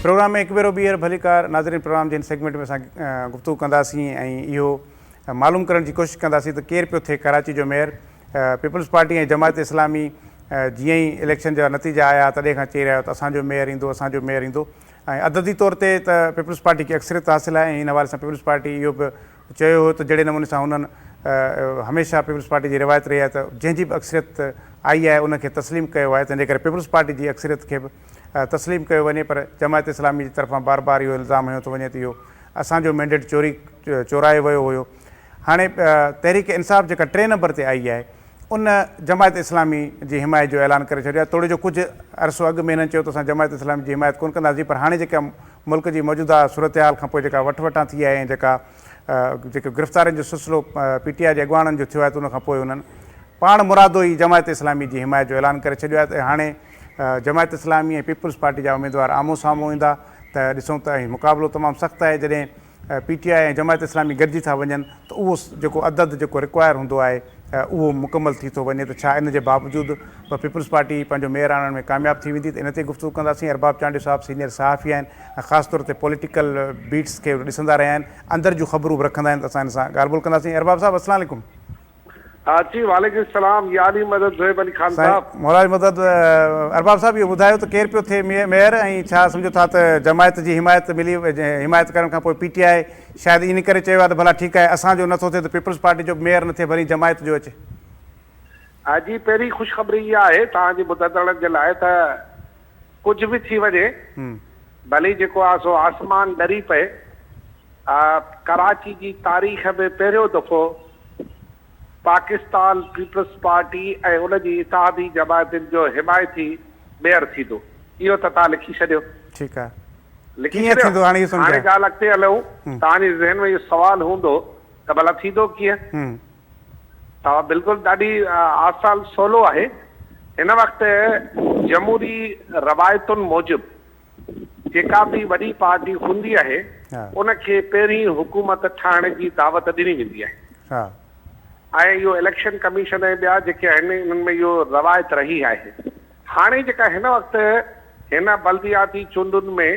Programme में एक भेरो ॿीहर भलीकार नाज़रीन। प्रोग्राम जे सेगमेंट में असां गुफ्तगू कंदासीं ऐं इहो मालूम करण जी कोशिशि कंदासीं त केरु पियो थिए कराची जो मेयर। पीपल्स पार्टी ऐं जमायत इस्लामी जीअं ई इलेक्शन जा नतीजा आया तॾहिं खां चई रहियो त असांजो मेयर ईंदो ऐं अददी तौर ते त पीपल्स पार्टी खे अक्सरियत हासिलु आहे। ऐं हिन हवाले सां पीपल्स पार्टी इहो बि चयो हुयो त जहिड़े नमूने सां हुननि हमेशह पीपल्स पार्टी जी रिवायत रही आहे त जंहिंजी बि अक्सरियत आई आहे उनखे तस्लीम कयो आहे, तंहिंजे करे पीपल्स पार्टी जी अक्सरियत खे बि तस्लीम कयो वञे। पर जमायत इस्लामी जी तरफ़ां बार बार इहो इल्ज़ाम हयो थो वञे त इहो असांजो मैंडेट चोरायो वियो हुयो। हाणे तहरीक इंसाफ़ जेका 3 नंबर ते आई आहे उन जमायत इस्लामी जी हिमायत जो ऐलान करे छॾियो आहे। थोरे जो कुझु अरसो अॻु में हिननि चयो त असां जमायत इस्लामी जी हिमायत कोन कंदासीं, पर हाणे जेका मुल्क जी मौजूदा सूरत हाल खां पोइ जेका वठि थी आहे ऐं जेके गिरफ़्तारियुनि जो सिलसिलो PTI जे अॻुवाणनि जो थियो आहे त उनखां पोइ उन्हनि पाण मुरादो ई जमायत इस्लामी जी हिमायत जो ऐलान करे छॾियो आहे त हाणे जमायत इस्लामी ऐं पीपल्स पार्टी जा उम्मीदवार आम्हूं साम्हूं ईंदा त ॾिसूं त मुक़ाबिलो तमामु सख़्तु आहे। जॾहिं PTI ऐं जमायत इस्लामी गॾिजी था वञनि त उहो जेको अदद जेको रिक्वायर हूंदो आहे उहो मुकमल थी थो वञे। त छा इन जे बावजूदि पीपल्स पार्टी पंहिंजो मेयर आणण में कामयाबु थी वेंदी? त इन ते गुफ़्तगू कंदासीं। अरबाब चांडियो साहिबु सीनियर सहाफ़ी आहिनि ऐं ख़ासि तौर ते पॉलिटिकल बीट्स खे ॾिसंदा रहिया आहिनि, अंदरि जूं ख़बरूं बि रखंदा आहिनि। त असां हिन सां ॻाल्हि ॿोल कंदासीं। अरबाब साहिबु अस्सलाम वालेकुम। जी वालेकुम सलाम। यानी मदद ज़ोएब अली खान साहब। मौला मदद। अरबाब साहब इहो ॿुधायो त केरु पियो थिए मेयर ऐं छा सम्झो था त जमायत जी हिमायत मिली हिमायत करण खां पोइ PTI शायदि इन करे चयो आहे त भला ठीकु आहे असांजो नथो थिए त पीपल्स पार्टी जो मेयर न थिए भली जमायत जो अचे? जी पहिरीं ख़ुशख़बरी इहा आहे तव्हांजी ॿुधंदड़नि जे लाइ त कुझु बि थी वञे भली जेको आहे सो आसमान ॾरी पए। कराची जी तारीख़ में पहिरियों दफ़ो पाकिस्तान पीपल्स पार्टी ऐं उनजी इत्तेहादी जमायतुनि जो हिमायती मेयर थींदो। इहो त तव्हां लिखी छॾियो। ठीकु आहे, लिखी छॾियो। हाणे ॻाल्हि अॻिते हलूं। तव्हांजे ज़हन में इहो सुवालु हूंदो त भला थींदो कीअं? तव्हां बिल्कुलु ॾाढी आसान सवलो आहे। हिन वक़्तु जमहूरी रवायतुनि मूजिबि जेका बि वॾी पार्टी हूंदी आहे उनखे पहिरीं हुकूमत ठाहिण जी दावत ॾिनी वेंदी आहे ऐं इहो इलेक्शन कमीशन ऐं ॿिया जेके आहिनि इन्हनि में इहो रवायत रही आहे। हाणे जेका हिन वक़्तु हिन बल्दियाती चूंडुनि में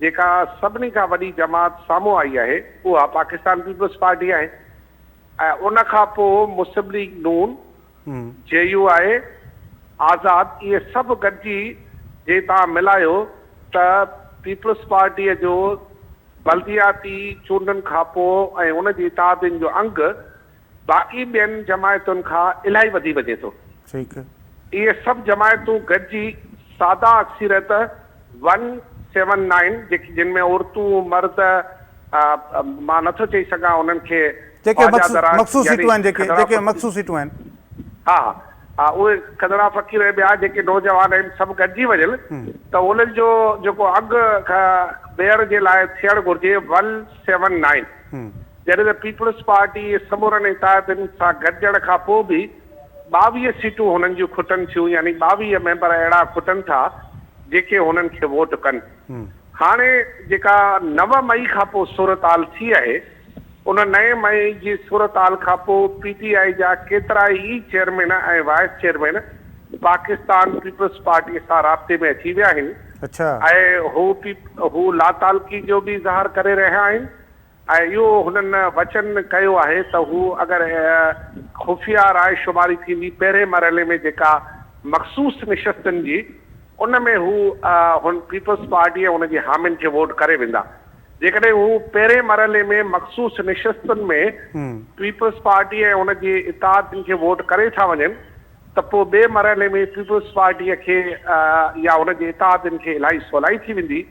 जेका सभिनी खां वॾी जमात साम्हूं आई आहे उहा पाकिस्तान पीपल्स पार्टी आहे ऐं उनखां पोइ मुस्लिम लीग नून, JU आहे, आज़ाद, इहे सभु गॾिजी जे तव्हां मिलायो त पीपल्स पार्टीअ जो बल्दियाती चूंडनि खां पोइ ऐं उनजी इत्तेहादियुनि जो अंग बाक़ी ॿियनि जमायतुनि खां इलाही वधी वञे थो। इहे सभु जमायतूं गॾिजी सादा अक्सरियत 179 जेकी जिन में औरतूं मर्द मां नथो चई सघां उन्हनि खे मख़सूस सीटूं आहिनि हा उहे खदड़ा फ़क़ीर ऐं ॿिया जेके नौजवान आहिनि सभु गॾिजी वञनि त उन्हनि जो जेको अघु मेयर जे लाइ थियणु घुरिजे 179। जॾहिं त पीपल्स पार्टी समूरनि इत्तेहादियुनि सां गॾिजण खां पोइ बि 22 सीटूं हुननि जूं खुटनि थियूं, यानी 22 मेंबर अहिड़ा खुटनि था जेके हुननि खे वोट कनि। हाणे जेका 9 मई खां पोइ सूरत हाल थी आहे उन 9 मई जी सूरत हाल खां पोइ PTI जा केतिरा ई चेयरमैन ऐं vice chairman Pakistan Peoples Party सां राब्ते में अची विया आहिनि ऐं हू लातालगी जो बि इज़हार करे रहिया आहिनि ऐं इहो हुननि वचन कयो आहे त हू अगरि खुफ़िया राय शुमारी थींदी पहिरें मरहले में जेका मख़सूस निशस्तुनि जी उन में हू हुन पीपल्स पार्टी ऐं हुनजे हामियुनि खे वोट करे वेंदा। जेकॾहिं हू पहिरें मरहले में मख़सूस निशस्तुनि में पीपल्स पार्टी ऐं हुनजे इत्तेहादियुनि खे वोट करे था वञनि त पोइ ॿिए मरहले में पीपल्स पार्टीअ खे या हुनजे इत्तेहादियुनि खे इलाही सवलाई थी वेंदी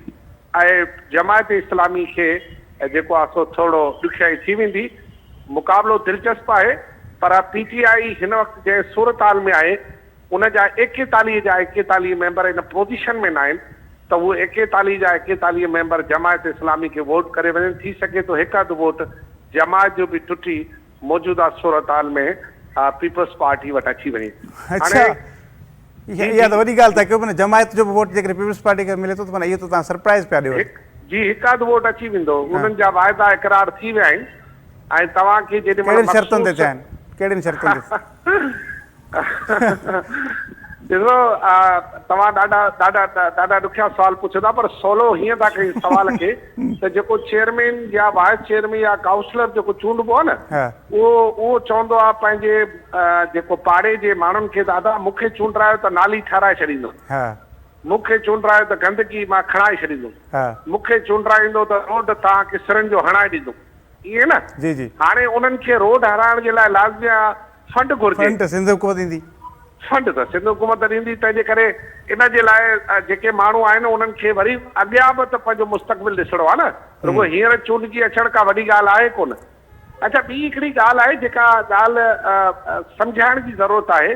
ऐं जमायत इस्लामी खे जेको आहे सो थोरो ॾुखियाई थी वेंदी। मुक़ाबिलो दिलचस्प आहे पर PTI हिन वक़्तु जंहिं सूरत हाल में आहे उन जा 41 मेंबर इन पोज़ीशन में न आहिनि त उहे 41 मेंबर जमायत इस्लामी खे वोट करे वञनि। थी सघे थो हिकु अधु वोट जमायत जो बि टुटी मौजूदा सूरत हाल में पीपल्स पार्टी वटि अची वञे। इहा त वॾी ॻाल्हि था कयो। जमायत जो बि वोट जेकॾहिं पीपल्स पार्टी खे मिले थो त माना इहो त तव्हां सरप्राइज़ पिया ॾियो। जी हिकु अधु वोट अची वेंदो। उन्हनि जा वाइदा इक़रार थी विया आहिनि ऐं तव्हांखे जेॾी महिल शर्तुनि ते थिया आहिनि? कहिड़ियुनि शर्तुनि ते? ॾिसो तव्हां ॾाढा ॾुखिया सवाल पुछो था, पर सवलो हीअं था कई सवाल खे त जेको चेयरमैन या वाइस चेयरमैन या काउंसलर जेको चूंडबो आहे न, उहो चवंदो आहे पंहिंजे जेको पाड़े जे माण्हुनि खे, दादा मूंखे चूंडायो त नाली ठाराए छॾींदो, मूंखे चूंडायो त गंदगी मां खणाए छॾींदुमि, मूंखे चूंडाईंदो त रोड तव्हांखे सिरनि जो हणाए ॾींदो, ईअं न। जी जी। हाणे उन्हनि खे रोड हणाइण जे लाइ लाज़मी फंड घुरिजे। सिंध हुकूमत ईंदी फंड त सिंध हुकूमत ॾींदी, तंहिंजे करे इन जे लाइ जेके माण्हू आहिनि उन्हनि खे वरी अॻियां बि त पंहिंजो मुस्तक़बिल ॾिसणो आहे न, रुॻो हींअर चूंडजी अचण खां वॾी ॻाल्हि आहे कोन। अच्छा, ॿी हिकिड़ी ॻाल्हि आहे जेका ॻाल्हि सम्झाइण जी ज़रूरत आहे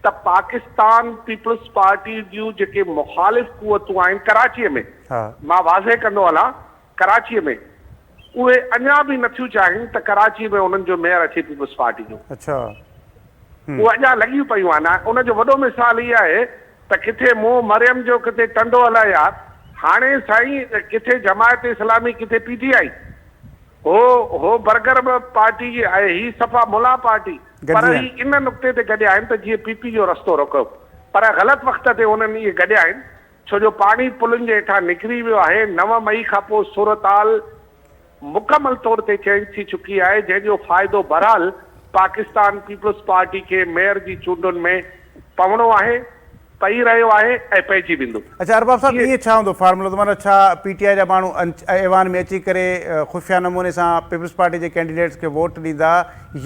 त पाकिस्तान पीपल्स पार्टी जूं जेके मुख़ालिफ़ क़ुवतूं आहिनि कराचीअ में, मां वाज़े कंदो हलां, कराचीअ में उहे अञा बि नथियूं चाहिनि त कराची में उन्हनि जो मेयर अचे पीपल्स पार्टी जो। अच्छा। उहे अञा लॻियूं पियूं आहिनि। उनजो वॾो मिसाल इहा आहे त किथे मोह मरियम जो किथे टंडो हलाया, हाणे साईं किथे जमायत इस्लामी किथे PTI, हो बर्गर पार्टी जी आहे, ही सफ़ा मुला पार्टी, पर ही इन नुक़्ते ते गॾिया आहिनि त जीअं PP जो रस्तो रोको, पर ग़लति वक़्त ते हुननि इहे गॾिया आहिनि, छो जो पाणी पुलनि जे हेठां निकिरी वियो आहे। 9 मई खां पोइ सूरताल मुकमल तौर ते चेंज थी चुकी आहे, जंहिंजो फ़ाइदो बहरहाल पाकिस्तान पीपल्स पार्टी खे मेयर जी चूंडुनि में पवणो आहे, पई रहियो आहे ऐं पइजी वेंदो। अच्छा अरबाब साहब, इहे छा हूंदो फॉर्मूलो? माना छा PTI जा माण्हू ऐवान में अची करे खुफ़िया नमूने सां पीपल्स पार्टी जे कैंडिडेट्स खे वोट ॾींदा,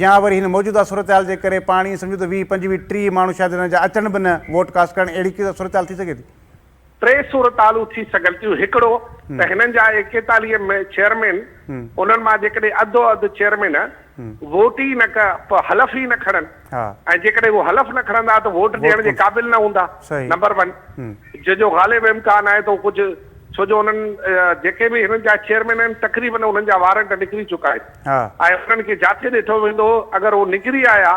या वरी हिन मौजूदा सूरत जे करे पाणी सम्झो त 20, 25, 30 माण्हू शायदि हिन जा अचनि बि न वोट कास्ट करणु, अहिड़ी सूरत थी सघे थी? 3 सूरतालूं थी सघनि थियूं। हिकिड़ो त हिननि जा 41 चेयरमैन, उन्हनि मां जेकॾहिं अधो अधु चेयरमैन वोट ई न हलफ़ ई न खणनि, ऐं जेकॾहिं उहो हलफ़ न खणंदा त वोट ॾियण जे क़ाबिल न हूंदा, नंबर 1, जंहिंजो ग़ालिब इम्कान आहे त कुझु, छो जो उन्हनि जेके बि हिननि जा चेयरमैन आहिनि तक़रीबन उन्हनि जा वारंट निकिरी चुका आहिनि, ऐं उन्हनि खे जाचे ॾिठो वेंदो, अगरि उहो निकिरी आया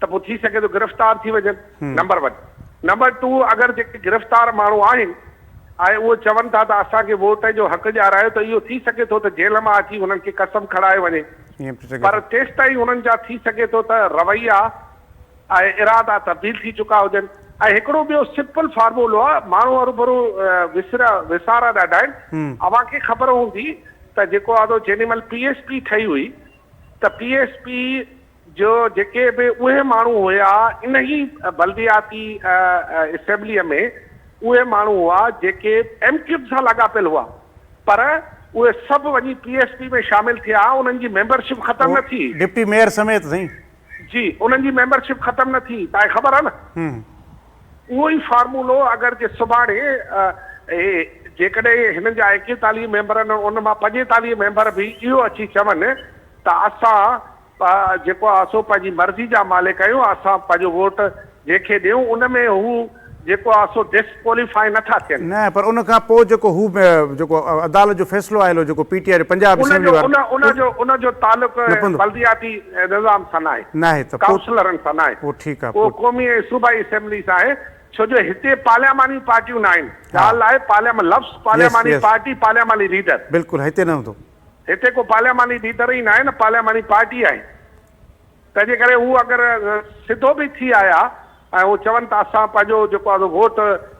त पोइ थी सघे थो गिरफ़्तार थी वञनि, नंबर 1। नंबर 2, अगरि जेके गिरफ़्तार माण्हू आहिनि ऐं उहे चवनि था त असांखे वोट जो हक़ ॾियारायो, त इहो थी सघे थो त जेल मां अची हुननि खे कसम खणाए वञे, पर तेसि ताईं हुननि जा थी सघे थो त रवैया ऐं इरादा तब्दील थी चुका हुजनि। ऐं हिकिड़ो ॿियो सिंपल फार्मूलो आहे, माण्हू हरूभरू विसारा ॾाढा आहिनि। अव्हांखे ख़बर हूंदी त जेको आहे जेॾी महिल PSP ठही हुई त PSP जो जेके बि उहे माण्हू हुया इन ई बल्दियाती असेंबलीअ में, उहे माण्हू हुआ जेके MQM सां लाॻापियल हुआ, पर उहे सभु वञी PSP में शामिल थिया, उन्हनि जी मेंबरशिप ख़तम न थी, डिप्टी मेयर समेत साईं जी, उन्हनि जी मेंबरशिप ख़तम न थी, तव्हांखे ख़बर आहे न। उहो ई फार्मूलो अगरि जे सुभाणे जेकॾहिं हिननि जा 41 मेंबर आहिनि, उन मां 45 मेंबर बि इहो अची चवनि त असां जेको आहे सो पंहिंजी मर्ज़ी जा मालिक आहियूं, असां पंहिंजो वोट जंहिंखे ॾियूं उन में हू जेको आहे सो डिस्क्वालीफाई नथा थियनि। न, पर उन खां पोइ जेको अदालत जो फ़ैसिलो आयलो, जेको PTI पंजाब उनजो तालुक बल्दियाती निज़ाम सां न आहे, काउंसलरनि सां न आहे, उहो क़ौमी ऐं सूबाई असेंबली सां आहे, छो जो हिते पार्लियामानी पार्टियूं न आहिनि। ॻाल्हि आहे लफ़्ज़ पार्लियामानी पार्टी, पार्लियामानी लीडर, बिल्कुलु हिते न हूंदो, हिते को पार्लियामानी लीडर ई न आहे न, पार्लियामानी पार्टी आहे। तंहिंजे करे हू अगरि सिधो बि थी आया ऐं उहो चवनि था असां पंहिंजो जेको आहे वोट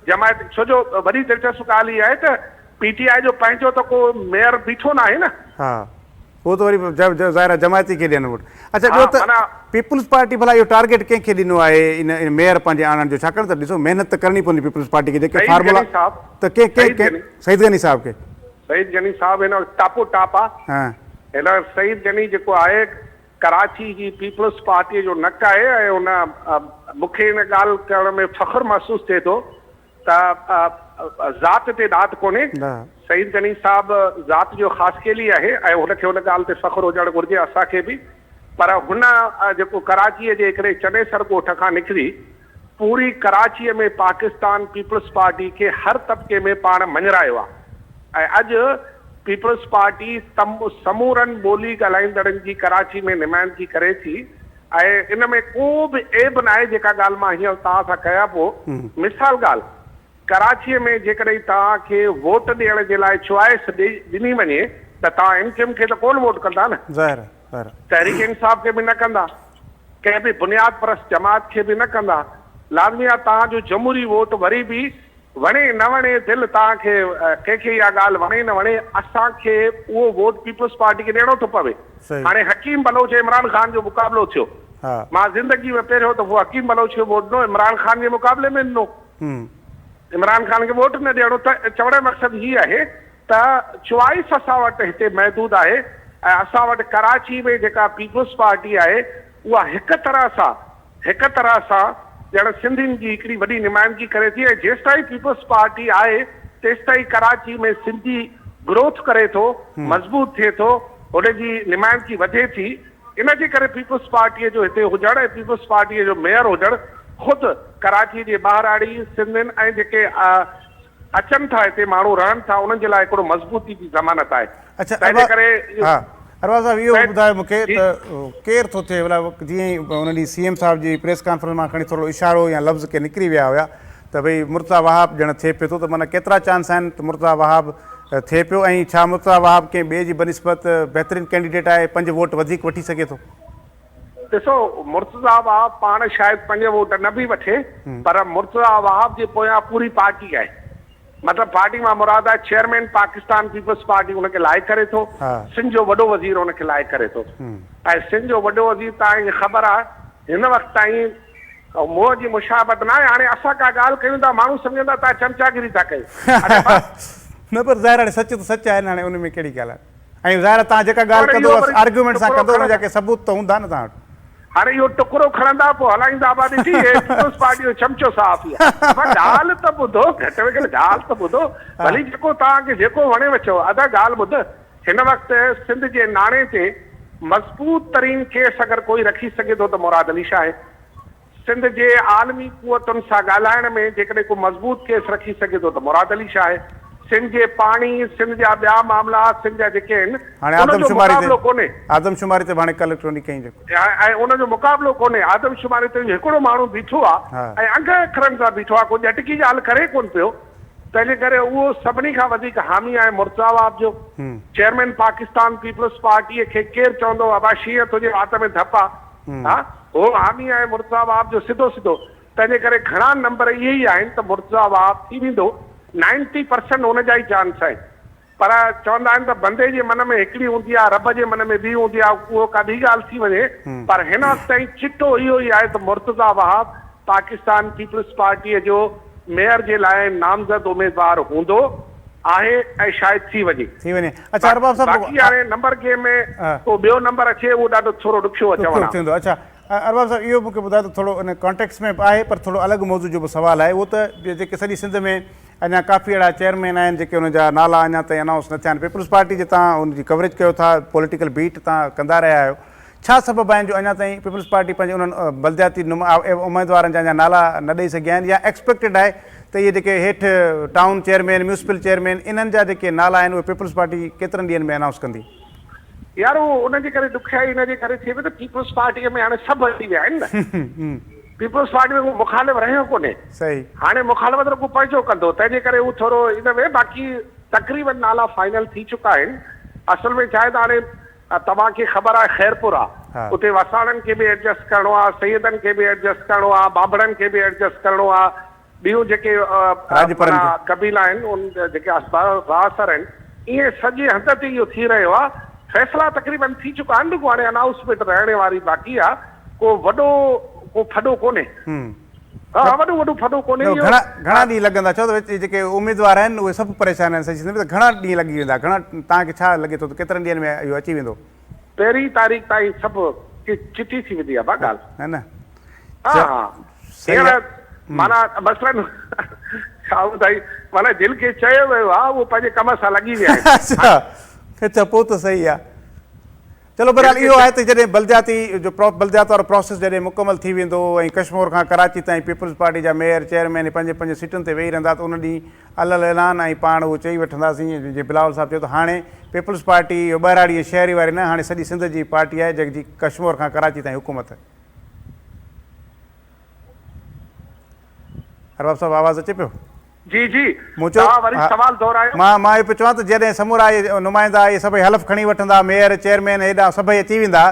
जमायत, छो जो वॾी दिलचस्प ॻाल्हि इहा आहे त PTI जो पंहिंजो त को मेयर बीठो न आहे न, उहो त वरी ज़ाहिर जमायती खे ॾियनि वोट। अच्छा, ॿियो त पीपल्स पार्टी भला इहो टारगेट कंहिंखे ॾिनो आहे इन मेयर पंहिंजे आणण जो? छाकाणि त ॾिसो महिनत त करणी पवंदी पीपल्स पार्टी खे, जेके फार्मूला त सईद गनी साहब खे, सईद गनी साहब हिन टापो टाप आहे, हिन सईद गनी जेको आहे कराची जी पीपल्स पार्टीअ जो नक आहे, ऐं हुन मूंखे हिन ॻाल्हि करण में फ़ख्रु महसूसु थिए थो त ज़ात ते ॾात कोन्हे। सईद गनी साहब ज़ात जो ख़ासकेली आहे ऐं हुनखे हुन ॻाल्हि ते फ़ख्रु हुजणु घुरिजे, असांखे बि, पर हुन जेको कराचीअ जे हिकिड़े चनेसर ॻोठ खां निकिरी पूरी कराचीअ में पाकिस्तान पीपल्स पार्टी खे हर तबिके में पाण मञरायो आहे, ऐं अॼु पीपल्स पार्टी समूरनि ॿोली ॻाल्हाईंदड़नि जी कराची में नुमाइंदगी करे थी, ऐं इन में को बि एब न आहे जेका ॻाल्हि मां हींअर तव्हां सां कयां पोइ। मिसाल ॻाल्हि, कराचीअ में जेकॾहिं तव्हांखे वोट ॾियण जे लाइ चॉइस ॾिनी वञे त तव्हां MQM खे त कोन वोट कंदा न, तहरीक इंसाफ़ खे बि न कंदा, कंहिं बि बुनियाद परस्त जमात खे बि न कंदा, लाज़मी आहे तव्हांजो जमहूरी वोट वरी बि वणे न वणे दिलि तव्हांखे कंहिंखे इहा ॻाल्हि वणे न वणे असांखे उहो वोट पीपल्स पार्टी खे ॾियणो थो पवे। सही। हाणे हकीम बलोच इमरान ख़ान जो मुक़ाबिलो थियो, हा मां ज़िंदगी में पहिरियों दफ़ो हकीम बलोच खे वोट ॾिनो, इमरान ख़ान जे मुक़ाबले में ॾिनो। इमरान ख़ान खे वोट न ॾियणो त चवण जो मक़सदु हीअ आहे त चॉइस असां वटि हिते महदूद आहे ऐं असां वटि कराची में जेका पीपल्स पार्टी आहे उहा हिक तरह सां ॼण सिंधियुनि जी हिकिड़ी वॾी नुमाइंदगी करे थी ऐं जेसि ताईं पीपल्स पार्टी आहे तेसि ताईं कराची में सिंधी ग्रोथ करे थो, मज़बूत थिए थो, हुनजी नुमाइंदगी वधे थी। इनजे करे पीपल्स पार्टीअ जो हिते हुजणु ऐं पीपल्स पार्टीअ जो मेयर हुजणु ख़ुदि कराची जे ॿाहिराड़ी सिंधियुनि ऐं जेके अचनि था हिते माण्हू रहनि था उन्हनि जे लाइ हिकिड़ो मज़बूती जी ज़मानत आहे। अच्छा तंहिंजे करे हा अरबाज़ साहब इहो ॿुधायो मूंखे त केरु थो थिए मतिलबु जीअं ई उन ॾींहुं CM साहिब जी प्रेस कॉन्फ्रेंस मां खणी थोरो इशारो या लफ़्ज़ के निकिरी विया हुया त भई मुर्तज़ा वहाब ॼण थिए पियो थो, त माना केतिरा चांस आहिनि त मुर्तज़ा वहाब थिए पियो ऐं छा मुर्तज़ा वहाब कंहिं ॿिए जी बनिस्बत बहितरीनु कैंडिडेट आहे, 5 वोट वधीक वठी सघे थो? ॾिसो मुर्तज़ा वहाब पाण शायदि 5 वोट न बि वठे पर मुर्तज़ा वहाब जे पोयां पूरी पार्टी आहे, मतिलबु पार्टी मां मुराद आहे चेयरमैन पाकिस्तान पीपल्स पार्टी हुनखे लाइक करे थो, सिंध जो वॾो वज़ीर हुनखे लाइक करे थो ऐं सिंध जो वॾो वज़ीर तव्हांखे ख़बर आहे हिन वक़्तु ताईं मोह जी मुशाबत न आहे। हाणे असां का ॻाल्हि कयूं था माण्हू सम्झंदा तव्हां चमचागिरी था कयो न पर ज़ाहिर आहे सच त सच आहे हाणे उन में कहिड़ी ॻाल्हि आहे ऐं ज़ाहिर आहे तव्हां जेका ॻाल्हि कंदो आर्ग्यूमेंट सां कंदो हुनजा के सबूत त हूंदा न तव्हां वटि। हाणे इहो टुकड़ो खणंदा पोइ हलाईंदा आबादी थी पीपल्स पार्टी जो चमचो साफ़ ई आहे। ॻाल्हि त ॿुधो, घटि में घटि ॻाल्हि त ॿुधो, भली जेको तव्हांखे जेको वणेव चओ, अदा ॻाल्हि ॿुध, हिन वक़्तु सिंध जे नाणे ते मज़बूत तरीन केस अगरि कोई रखी सघे थो त मुराद अली शाह आहे। सिंध जे आलमी कुवतुनि सां ॻाल्हाइण में जेकॾहिं को मज़बूत केस रखी सघे थो त मुराद अली शाह आहे। सिंध जे पाणी, सिंध जा ॿिया मामला, सिंध जा जेके आहिनि उनजो मुक़ाबिलो कोन्हे। आदमशुमारी ते हाणे कल्ह टोनी कई जेको ऐं उनजो मुक़ाबिलो कोन्हे। आदमशुमारी ते हिकिड़ो माण्हू बीठो आहे ऐं अंग अखरनि सां बीठो आहे, कोई ॼटकी ॻाल्हि करे कोन पियो, तंहिंजे करे उहो सभिनी खां वधीक हामी आहे मुर्तज़ा वहाब जो। चेयरमैन पाकिस्तान पीपल्स पार्टीअ खे केरु चवंदो अबाशीअ तुंहिंजे वात में धप आहे, हा उहो हामी आहे मुर्तज़ा वहाब जो सिधो सिधो। तंहिंजे करे घणा नंबर इहे ई आहिनि त मुर्तज़ा वहाब थी वेंदो, 90% हुन जा ई चांस आहिनि। पर चवंदा आहिनि त बंदे जे मन में हिकिड़ी हूंदी आहे, रब जे मन में ॿी हूंदी आहे, उहो का ॿी ॻाल्हि थी वञे। पर हिन वक़्तु ताईं चिटो इहो ई आहे त मुर्तज़ा वहाब पाकिस्तान पीपल्स पार्टीअ जो मेयर जे लाइ नामज़द उम्मीदवार हूंदो आहे ऐं शायदि थी वञे। अच्छा अरबाब साहब बाक़ी हाणे नंबर गेम में को ॿियो नंबर अचे उहो ॾाढो थोरो ॾुखियो अचणु थींदो। अच्छा अरबाब साहब इहो मूंखे ॿुधायो त थोरो इन कॉन्टेक्स्ट में आहे पर थोरो अलॻि मौज़ू जो बि सुवालु आहे, उहो त जेके सॼी सिंध में अञा काफ़ी अहिड़ा चेयरमैन आहिनि जेके हुनजा नाला अञा ताईं अनाउंस न थिया आहिनि। पीपल्स पार्टी जे तव्हां हुनजी कवरेज कयो था, पॉलिटिकल बीट तव्हां कंदा रहिया आहियो, छा सबबु आहिनि जो अञा ताईं पीपल्स पार्टी पंहिंजे उन्हनि बलदियाती उम्मीदवारनि जा अञा नाला न ॾेई सघिया आहिनि, या एक्सपेक्टेड आहे त इहे जेके हेठि टाउन चेयरमैन, म्यूनिसिपल चेयरमैन, इन्हनि जा जेके नाला आहिनि उहे पीपल्स पार्टी केतिरनि ॾींहंनि में अनाउंस कंदी? यार उनजे करे ॾुखियाई इनजे करे थिए पई त पीपल्स पार्टीअ में हाणे सभु अची विया आहिनि न। पीपल्स पार्टी में मुखालिफ़ रहियो कोन्हे, सही हाणे मुखालिफ़त रुॻो पंहिंजो कंदो, तंहिंजे करे उहो थोरो इन में बाक़ी तक़रीबन नाला फाइनल थी चुका आहिनि। असल में छा आहे त हाणे तव्हांखे ख़बर आहे ख़ैरपुर आहे, उते वसाड़नि खे बि एडजस्ट करिणो आहे, सैयदनि खे बि एडजस्ट करिणो आहे, बाबड़नि खे बि एडजस्ट करिणो आहे, ॿियूं जेके कबीला आहिनि उन जेके रासर आहिनि, ईअं सॼे हंध ते इहो थी रहियो आहे। फ़ैसिला तक़रीबन थी चुका आहिनि, हाणे अनाउंसमेंट रहण वारी बाक़ी आहे। को वॾो को फॾो कोन्हे, वॾो फॾो कोन्हे। घणा ॾींहं लॻंदा चओ त जेके उम्मीदवार आहिनि उहे सभु परेशान आहिनि सही त घणा ॾींहं लॻी वेंदा? घणा तव्हांखे छा लॻे थो त केतिरनि ॾींहंनि में इहो अची वेंदो? 1 तारीख़ ताईं सभु चिटी थी वेंदी आहे बा ॻाल्हि, है न? हा माना मसलन छा ॿुधाई, माना दिलि खे चयो वियो आहे उहो पंहिंजे कम सां लॻी विया आहिनि। अच्छा पोइ त सही आहे। चलो बहरहाल इहो आहे त जॾहिं बलदियात वारो प्रोसेस जॾहिं मुकमल थी वेंदो ऐं कश्मीर खां कराची ताईं पीपल्स पार्टी जा मेयर चेयरमैन पंहिंजे सीटुनि ते वेही रहंदा त उन ॾींहुं अलॻि ऐलान ऐं पाण उहो चई वठंदासीं जीअं बिलावल साहिबु चयो त हाणे पीपल्स पार्टी ॿाहिराड़ी शहरी वारी न, हाणे सॼी सिंध जी पार्टी आहे जंहिंजी कश्मीर खां कराची ताईं हुकूमत। अरबाब साहिबु आवाज़ु अचे पियो? जी जी सवाल दोहरायो। मां इहो पियो चवां त जॾहिं समूरा नुमाइंदा इहे सभई हलफ़ खणी वठंदा, मेयर चेयरमैन हेॾा सभई अची वेंदा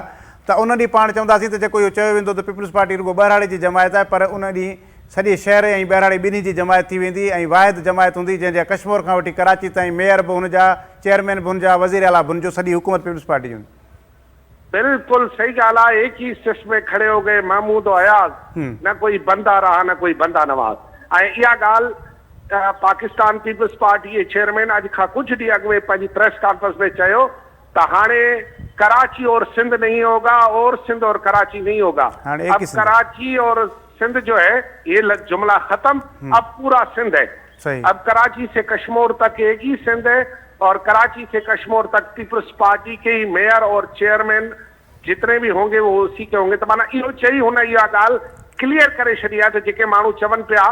त उन ॾींहुं पाण चवंदासीं त जेको इहो चयो वेंदो त पीपल्स पार्टी रुॻो ॿाहिराड़े जी जमायत आहे, पर उन ॾींहुं सॼे शहर ऐं ॿहिराड़ी ॿिन्ही जी जमायत थी वेंदी ऐं वाहिद जमायत हूंदी जंहिंजा कश्मीर खां वठी कराची ताईं मेयर बि हुनजा, चेयरमैन बि हुनजा, वज़ीर आला बि हुनजो, सॼी हुकूमत पीपल्स पार्टी जी हूंदी। बिल्कुल सही ॻाल्हि आहे। एक ही सिस्ट में खड़े हो गए महमूद और अयाज, न कोई बंदा रहा न कोई बंदा नवाज। ऐं इहा ॻाल्हि पाकिस्तान पीपल्स पार्टी जे चेयरमैन अॼु खां कुझु ॾींहं अॻु में पंहिंजी प्रेस कॉन्फ्रेंस में चयो त हाणे कराची और सिंध नहीं होगा और सिंध और कराची नहीं होगा, अब कराची और सिंध जो है ये जुमला खत्म, अब पूरा सिंध है। अब कराची से कश्मीर तक एक ही सिंध है और कराची से कश्मीर तक पीपल्स पार्टी के ही मेयर और चेयरमैन जितने भी होंगे वो उसी के होंगे। तो माना इहो चई हुन इहा ॻाल्हि क्लियर करे छॾी आहे त जेके माण्हू चवनि पिया।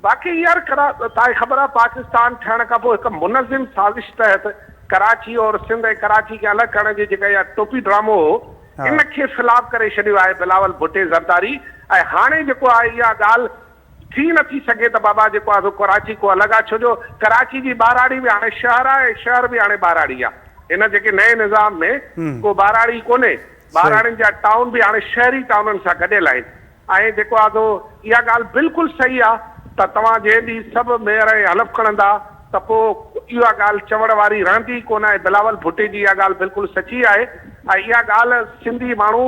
बाक़ी यार तव्हांखे ख़बर आहे पाकिस्तान ठहण खां पोइ हिकु मुनज़िम साज़िश तहत कराची और सिंध ऐं कराची खे अलॻि करण जी जेका इहा टोपी ड्रामो हो इन खे ख़िलाफ़ करे छॾियो आहे बिलावल भुट्टे ज़रदारी। ऐं हाणे जेको आहे इहा ॻाल्हि थी नथी सघे त बाबा जेको आहे कराची को अलॻि आहे, छो जो कराची जी ॿाराड़ी बि हाणे शहर आहे, शहर बि हाणे ॿाराड़ी आहे। इन जेके नए निज़ाम में को ॿाराड़ी कोन्हे, ॿाराड़ियुनि जा टाउन बि हाणे शहरी टाउननि सां गॾियल आहिनि। ऐं जेको आहे इहा ॻाल्हि बिल्कुलु सही आहे त तव्हां जंहिं ॾींहुं सभु मेयर हलफ़ खणंदा त पोइ इहा ॻाल्हि चवण वारी रहंदी कोन आहे। बिलावल भुट्टे जी इहा ॻाल्हि बिल्कुलु सची आहे ऐं इहा ॻाल्हि सिंधी माण्हू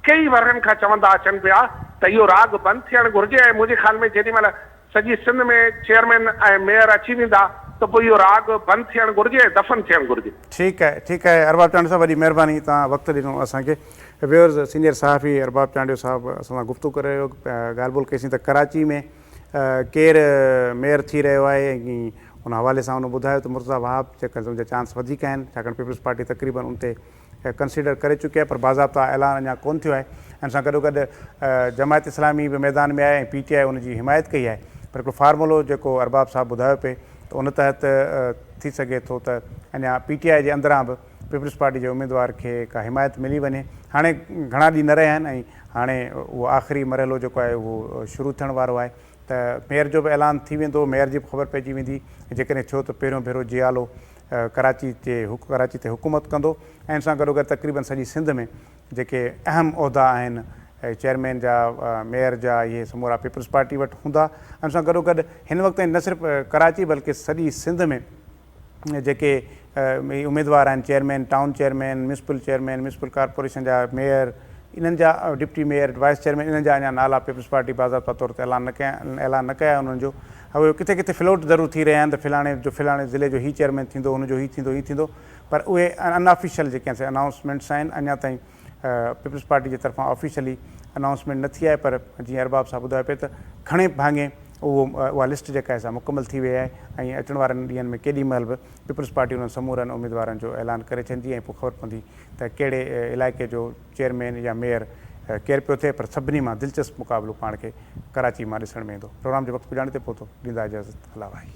कई वरनि खां चवंदा अचनि पिया त इहो राग बंदि थियणु घुरिजे। ऐं मुंहिंजे ख़्याल में जेॾी महिल सॼी सिंध में चेयरमैन ऐं मेयर अची वेंदा त पोइ इहो राग बंदि थियणु घुरिजे, दफ़न थियणु घुरिजे। ठीकु आहे अरबाब चांडियो साहब, वॾी महिरबानी तव्हां वक़्तु ॾिनो असांखे। व्यूअर्स, सीनियर सहाफ़ी अरबाब चांडियो साहब असां सां गुफ़्तगू करे रहियो, ॻाल्हि ॿोल कईसीं त कराची में केरु मेयर थी रहियो आहे ऐं उन हवाले सां हुन ॿुधायो त मुर्तज़ा वहाब जेका मुंहिंजा चांस वधीक आहिनि, छाकाणि पीपल्स पार्टी तक़रीबन उन ते कंसिडर करे चुकी आहे, पर बाज़ाब्ता ऐलान अञा कोन थियो आहे। हिन सां गॾोगॾु जमायत इस्लामी बि मैदान में आहे ऐं PTI उनजी हिमायत कई आहे। पर हिकिड़ो फार्मूलो जेको अरबाब साहब ॿुधायो पिए त उन तहत थी सघे थो त अञा PTI जे अंदरां बि पीपल्स पार्टी जे उमेदवार खे का हिमायत मिली वञे। हाणे घणा ॾींहं न रहिया आहिनि ऐं हाणे उहो आख़िरी मरहलो जेको आहे उहो शुरू थियण वारो आहे त मेयर जो बि ऐलान थी वेंदो, मेयर जी बि ख़बर पइजी वेंदी। जेकॾहिं थियो त पहिरियों भेरो जियालो कराची ते हुकूमत कंदो ऐं इन सां गॾोगॾु तक़रीबन सॼी सिंध में जेके अहम उहिदा आहिनि चेयरमैन जा, मेयर जा, इहे समूरा पीपल्स पार्टी वटि हूंदा। इन सां गॾोगॾु हिन वक़्तु न सिर्फ़ु कराची बल्कि सॼी सिंध में जेके उमेदवार आहिनि chairman, town chairman, municipal chairman, municipal corporation जा मेयर, इन्हनि जा डिप्टी मेयर, वाइस चेयरमैन, इन्हनि जा अञा नाला पीपल्स पार्टी बाज़ाब्ता तौर ते ऐलान न कया उन्हनि जो। उहे किथे किथे फ्लोट ज़रूरु थी रहिया आहिनि त फिलाणे ज़िले जो ही चेयरमैन थींदो, हुनजो ही थींदो, पर उहे अनऑफिशियल जेके अनाउंसमेंट्स आहिनि अञा ताईं पीपल्स पार्टी जे तरफ़ां ऑफिशियली अनाउंसमेंट न थी आहे। पर जीअं अरबाब साहब ॿुधायो पिए त घणे भाङे उहा लिस्ट जेका आहे सा मुकमल थी वई आहे ऐं अचण वारनि ॾींहंनि में केॾी महिल बि पीपल्स पार्टी उन्हनि समूरनि उमेदवारनि जो ऐलान करे छॾंदी ऐं पोइ ख़बर पवंदी त कहिड़े इलाइक़े जो चेयरमैन या मेयर केरु पियो थिए। पर सभिनी मां दिलचस्प मुक़ाबिलो पाण खे कराची मां ॾिसण में ईंदो। प्रोग्राम जो वक़्तु पुॼाणे ते पहुतो, ॾींदा इजाज़त, अला भाई।